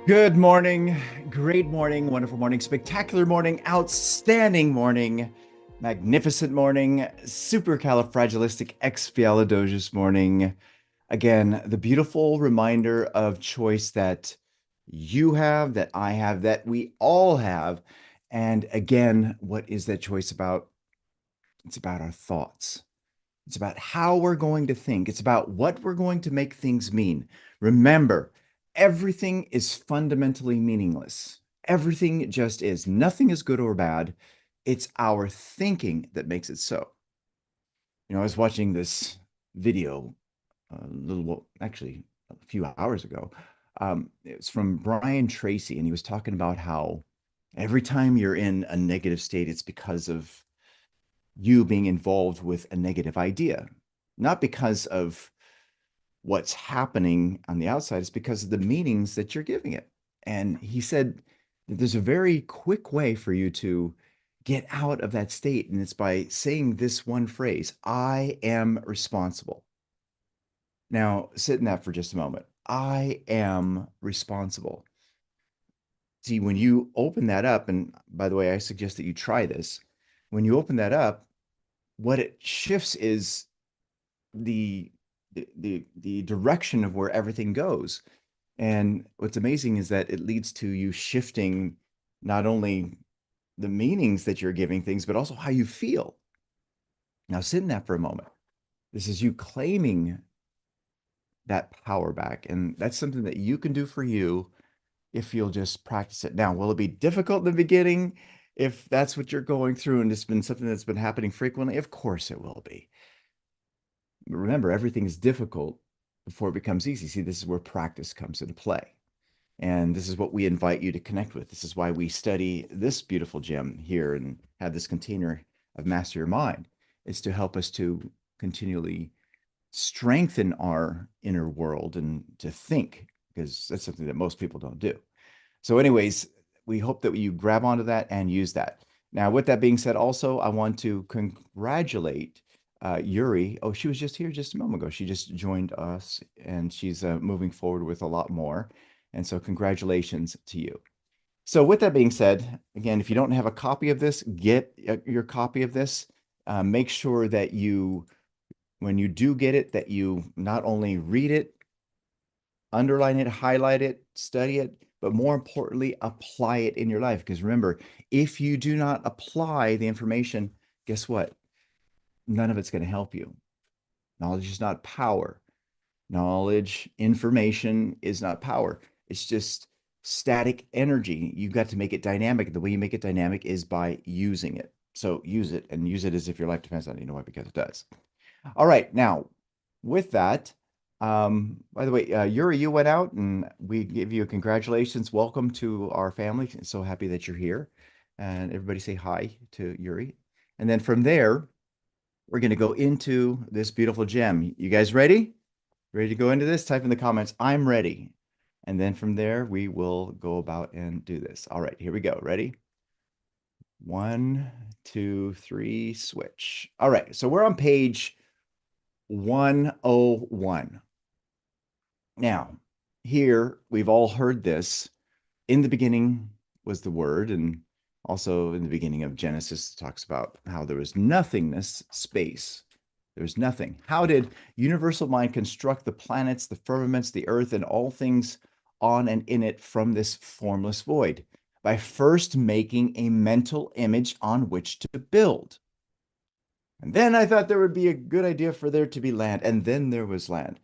Good morning, great morning, wonderful morning, spectacular morning, outstanding morning, magnificent morning, supercalifragilisticexpialidocious morning. Again, the beautiful reminder of choice that you have, that I have, that we all have. And again, what is that choice about? It's about our thoughts. It's about how we're going to think. It's about what we're going to make things mean. Remember, everything is fundamentally meaningless. Everything just is. Nothing is good or bad. It's our thinking that makes it so. I was watching this video actually, a few hours ago. It's from Brian Tracy, and he was talking about how every time you're in a negative state, it's because of you being involved with a negative idea, not because of what's happening on the outside, it's because of the meanings that you're giving it. And he said that there's a very quick way for you to get out of that state, and it's by saying this one phrase: I am responsible. Now, sit in that for just a moment. I am responsible. See, when you open that up, and by the way, I suggest that you try this. When you open that up, what it shifts is the the direction of where everything goes. And what's amazing is that it leads to you shifting not only the meanings that you're giving things, but also how you feel. Now, sit in that for a moment. This is you claiming that power back. And that's something that you can do for you if you'll just practice it. Now, will it be difficult in the beginning if that's what you're going through and it's been something that's been happening frequently? Of course it will be. Remember, everything is difficult before it becomes easy. See, this is where practice comes into play. And this is what we invite you to connect with. This is why we study this beautiful gem here and have this container of Master Your Mind. It's to help us to continually strengthen our inner world and to think, because that's something that most people don't do. So, anyways, we hope that you grab onto that and use that. Now, with that being said, also, I want to congratulate Yuri. Oh, she was just here just a moment ago. She just joined us and she's moving forward with a lot more. And so, congratulations to you. So, with that being said, again, if you don't have a copy of this, get your copy of this. Make sure that you, when you do get it, that you not only read it, underline it, highlight it, study it, but more importantly, apply it in your life. Because remember, if you do not apply the information, guess what? None of it's going to help you. Knowledge is not power. Knowledge, information is not power. It's just static energy. You've got to make it dynamic. The way you make it dynamic is by using it. So use it and use it as if your life depends on it. You know why? Because it does. All right. Now, with that, by the way, Yuri, you went out and we give you a congratulations. Welcome to our family. So happy that you're here. And everybody say hi to Yuri. And then from there, we're going to go into this beautiful gem. You guys ready? Ready to go into this? Type in the comments, I'm ready. And then from there, we will go about and do this. All right, here we go. Ready? 1, 2, 3, switch. All right, so we're on page 101. Now, here we've all heard this. In the beginning was the Word, and also in the beginning of Genesis, it talks about how there was nothingness, space. There's nothing. How did universal mind construct the planets, the firmaments, the earth, and all things on and in it from this formless void? By first making a mental image on which to build. And then I thought there would be a good idea for there to be land. And then there was land.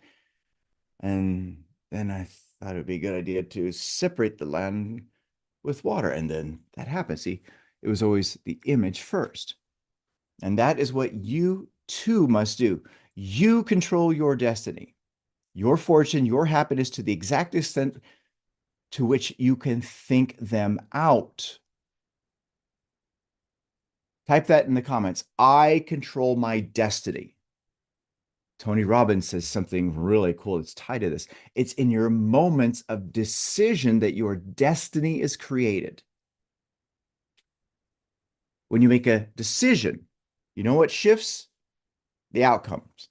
And then I thought it would be a good idea to separate the land with water. And then that happened. See, it was always the image first. And that is what you too must do. You control your destiny, your fortune, your happiness to the exact extent to which you can think them out. Type that in the comments. I control my destiny. Tony Robbins says something really cool. It's tied to this. It's in your moments of decision that your destiny is created. When you make a decision, you know what shifts? The outcomes.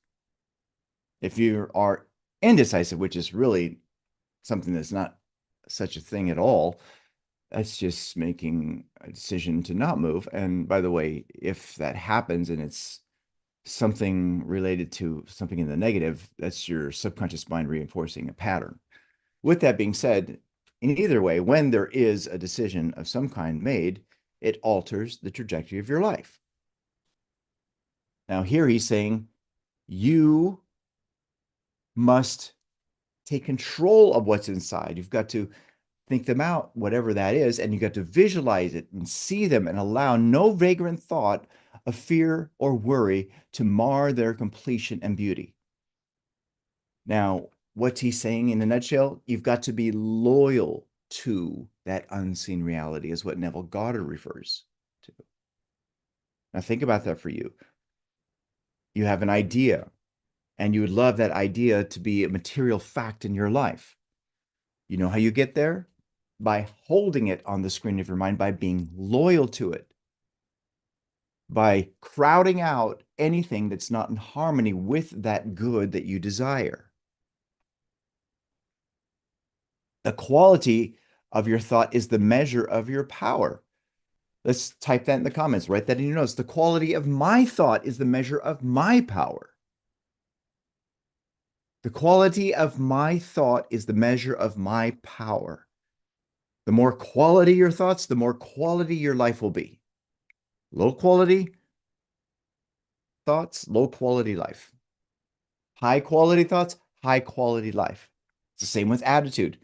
If you are indecisive, which is really something that's not such a thing at all. That's just making a decision to not move. And by the way, if that happens and it's something related to something in the negative, that's your subconscious mind reinforcing a pattern. With that being said, in either way, when there is a decision of some kind made, it alters the trajectory of your life. Now, here he's saying you must take control of what's inside. You've got to think them out, whatever that is, and you got to visualize it and see them and allow no vagrant thought of fear or worry to mar their completion and beauty. Now, what's he saying in a nutshell? You've got to be loyal to that unseen reality, is what Neville Goddard refers to. Now, think about that for you. You have an idea, and you would love that idea to be a material fact in your life. You know how you get there? By holding it on the screen of your mind, by being loyal to it, by crowding out anything that's not in harmony with that good that you desire. The quality of your thought is the measure of your power. Let's type that in the comments. Write that in your notes. The quality of my thought is the measure of my power. The quality of my thought is the measure of my power. The more quality your thoughts, the more quality your life will be. Low quality thoughts, low quality life. High quality thoughts, high quality life. It's the same with attitude.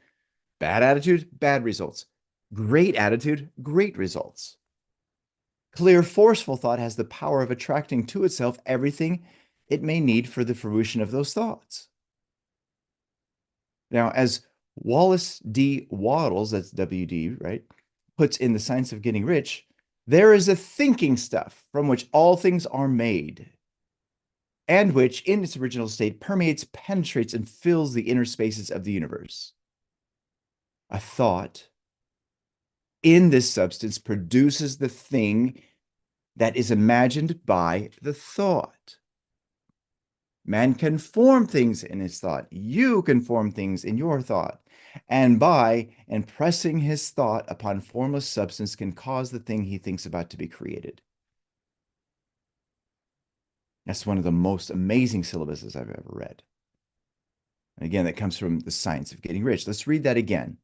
Bad attitude, bad results. Great attitude, great results. Clear, forceful thought has the power of attracting to itself everything it may need for the fruition of those thoughts. Now, as Wallace D. Wattles, that's WD, right, puts in The Science of Getting Rich, there is a thinking stuff from which all things are made, and which, in its original state, permeates, penetrates, and fills the inner spaces of the universe. A thought in this substance produces the thing that is imagined by the thought. Man can form things in his thought. You can form things in your thought. And by impressing his thought upon formless substance can cause the thing he thinks about to be created. That's one of the most amazing syllabuses I've ever read. And again, that comes from The Science of Getting Rich. Let's read that again.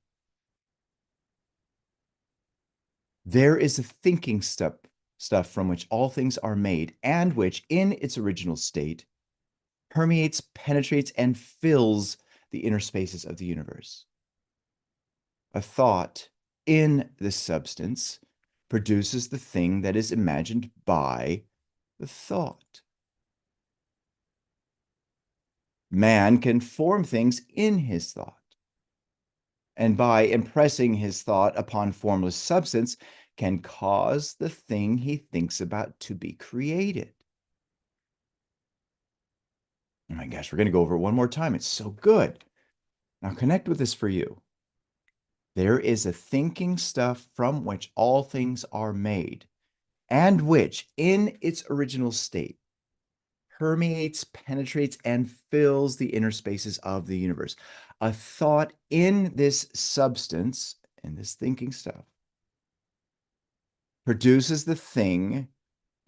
There is a thinking stuff from which all things are made, and which, in its original state, permeates, penetrates, and fills the inner spaces of the universe. A thought in this substance produces the thing that is imagined by the thought. Man can form things in his thought, and by impressing his thought upon formless substance, can cause the thing he thinks about to be created. Oh my gosh, we're going to go over it one more time. It's so good. Now connect with this for you. There is a thinking stuff from which all things are made, and which, in its original state, permeates, penetrates, and fills the inner spaces of the universe. A thought in this substance, in this thinking stuff, produces the thing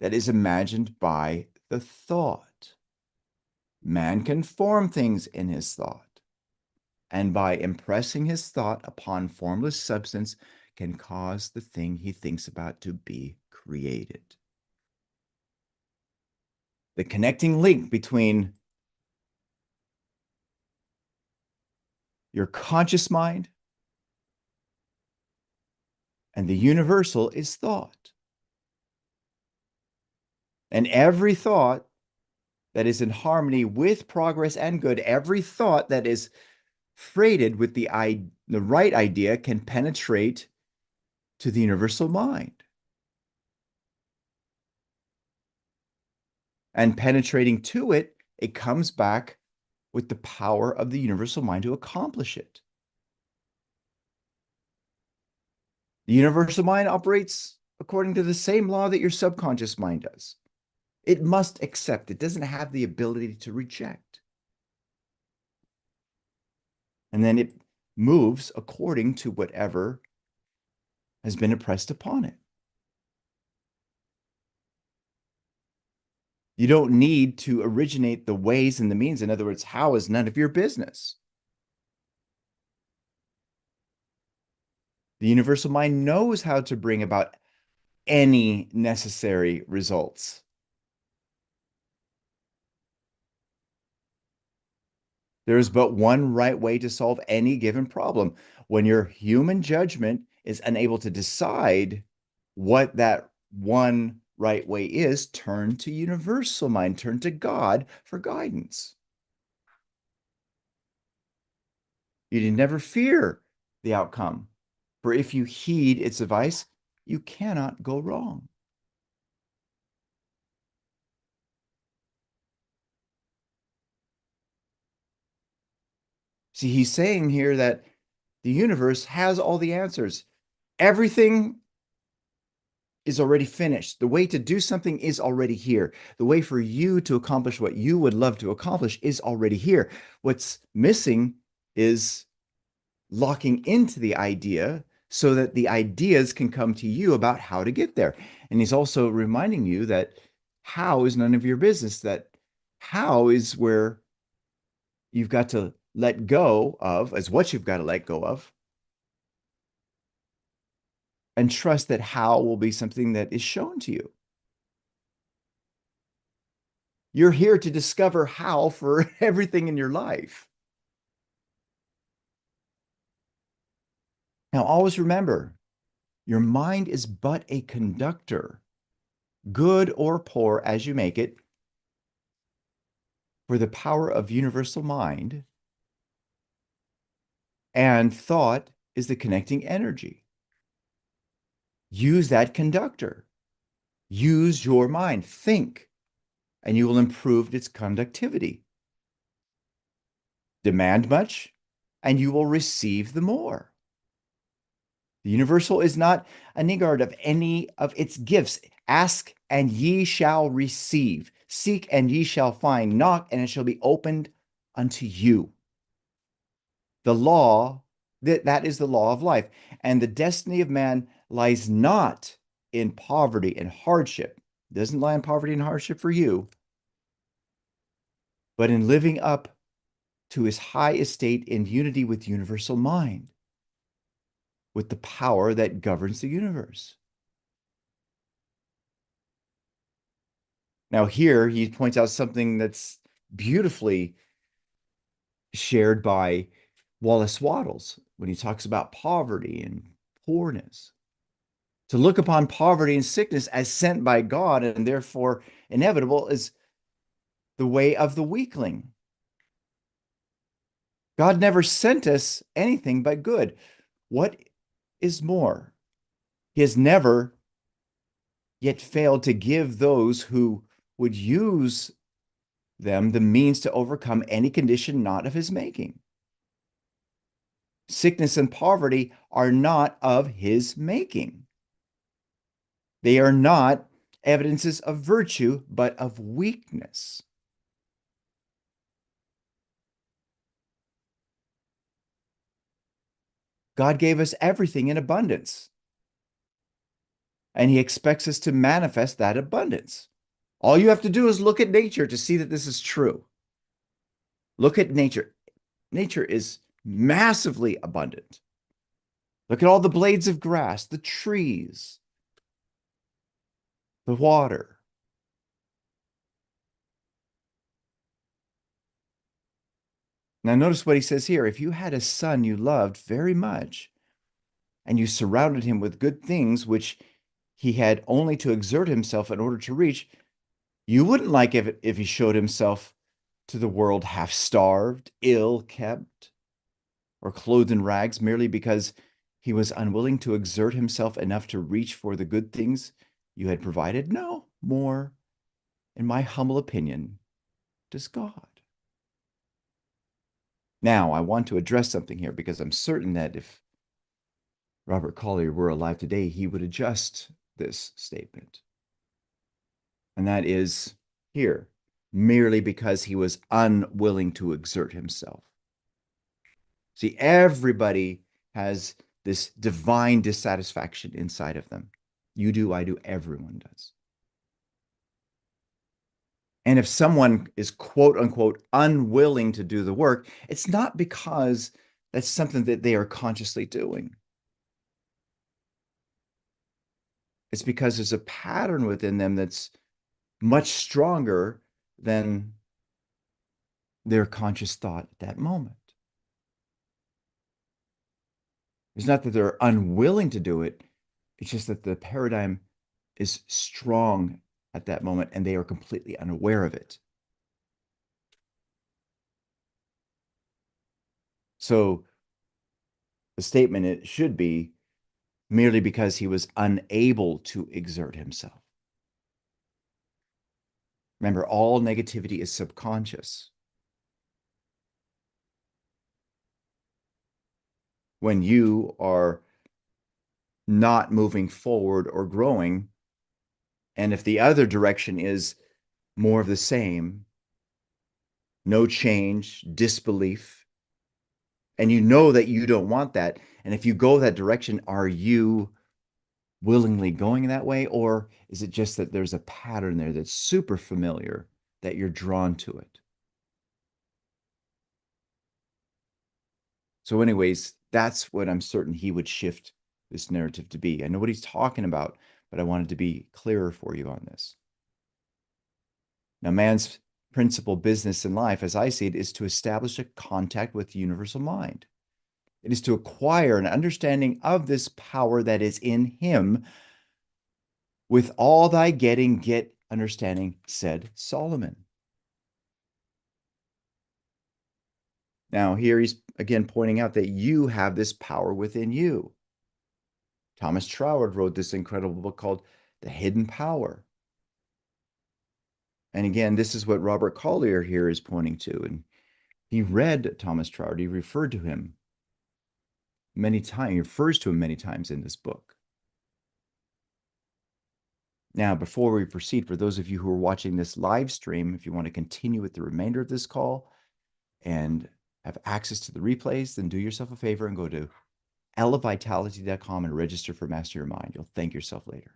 that is imagined by the thought. Man can form things in his thought, and by impressing his thought upon formless substance, can cause the thing he thinks about to be created. The connecting link between your conscious mind and the universal is thought. And every thought that is in harmony with progress and good, every thought that is freighted with the right idea can penetrate to the universal mind. And penetrating to it, it comes back with the power of the universal mind to accomplish it. The universal mind operates according to the same law that your subconscious mind does. It must accept. It doesn't have the ability to reject. And then moves according to whatever has been impressed upon it. You don't need to originate the ways and the means. In other words, how is none of your business. The universal mind knows how to bring about any necessary results. There is but one right way to solve any given problem. When your human judgment is unable to decide what that one right way is, turn to universal mind, turn to God for guidance. You need never fear the outcome, for if you heed its advice, you cannot go wrong. See, he's saying here that the universe has all the answers. Everything is already finished. The way to do something is already here. The way for you to accomplish what you would love to accomplish is already here. What's missing is locking into the idea so that the ideas can come to you about how to get there. And he's also reminding you that how is none of your business, that how is where you've got to let go of, as what you've got to let go of, and trust that how will be something that is shown to you. You're here to discover how for everything in your life. Now, always remember, your mind is but a conductor, good or poor as you make it, for the power of universal mind, and thought is the connecting energy. Use that conductor. Use your mind. Think, and you will improve its conductivity. Demand much, and you will receive the more. The universal is not a niggard of any of its gifts. Ask, and ye shall receive. Seek, and ye shall find. Knock, and it shall be opened unto you. The law, that is the law of life. And the destiny of man lies not in poverty and hardship. It doesn't lie in poverty and hardship for you, but in living up to his high estate in unity with universal mind, with the power that governs the universe. Now, here he points out something that's beautifully shared by Wallace Wattles when he talks about poverty and poorness. To look upon poverty and sickness as sent by God and therefore inevitable is the way of the weakling. God never sent us anything but good. What is more, he has never yet failed to give those who would use them the means to overcome any condition not of his making. Sickness and poverty are not of his making. They are not evidences of virtue, but of weakness. God gave us everything in abundance, and he expects us to manifest that abundance. All you have to do is look at nature to see that this is true. Look at nature. Nature is massively abundant. Look at all the blades of grass, the trees, the water. Now, notice what he says here. If you had a son you loved very much, and you surrounded him with good things, which he had only to exert himself in order to reach, you wouldn't like if he showed himself to the world half starved, ill kept, or clothed in rags merely because he was unwilling to exert himself enough to reach for the good things you had provided. No more, in my humble opinion, does God. Now, I want to address something here because I'm certain that if Robert Collier were alive today, he would adjust this statement. And that is here, merely because he was unwilling to exert himself. See, everybody has this divine dissatisfaction inside of them. You do, I do, everyone does. And if someone is quote unquote unwilling to do the work, it's not because that's something that they are consciously doing. It's because there's a pattern within them that's much stronger than their conscious thought at that moment. It's not that they're unwilling to do it, it's just that the paradigm is strong at that moment and they are completely unaware of it. So the statement it should be merely because he was unable to exert himself. Remember, all negativity is subconscious. When you are not moving forward or growing, and if the other direction is more of the same, no change, disbelief, and you know that you don't want that, and if you go that direction, are you willingly going that way? Or is it just that there's a pattern there that's super familiar that you're drawn to it? So, anyways, that's what I'm certain he would shift this narrative to be. I know what he's talking about, but I wanted to be clearer for you on this. Now, man's principal business in life, as I see it, is to establish a contact with the universal mind. It is to acquire an understanding of this power that is in him. With all thy getting, get understanding, said Solomon. Now, here he's again pointing out that you have this power within you. Thomas Troward wrote this incredible book called The Hidden Power. And again, this is what Robert Collier here is pointing to. And he read Thomas Troward, he referred to him many times, he refers to him many times in this book. Now, before we proceed, for those of you who are watching this live stream, if you want to continue with the remainder of this call and have access to the replays, then do yourself a favor and go to elevitality.com and register for Master Your Mind. You'll thank yourself later.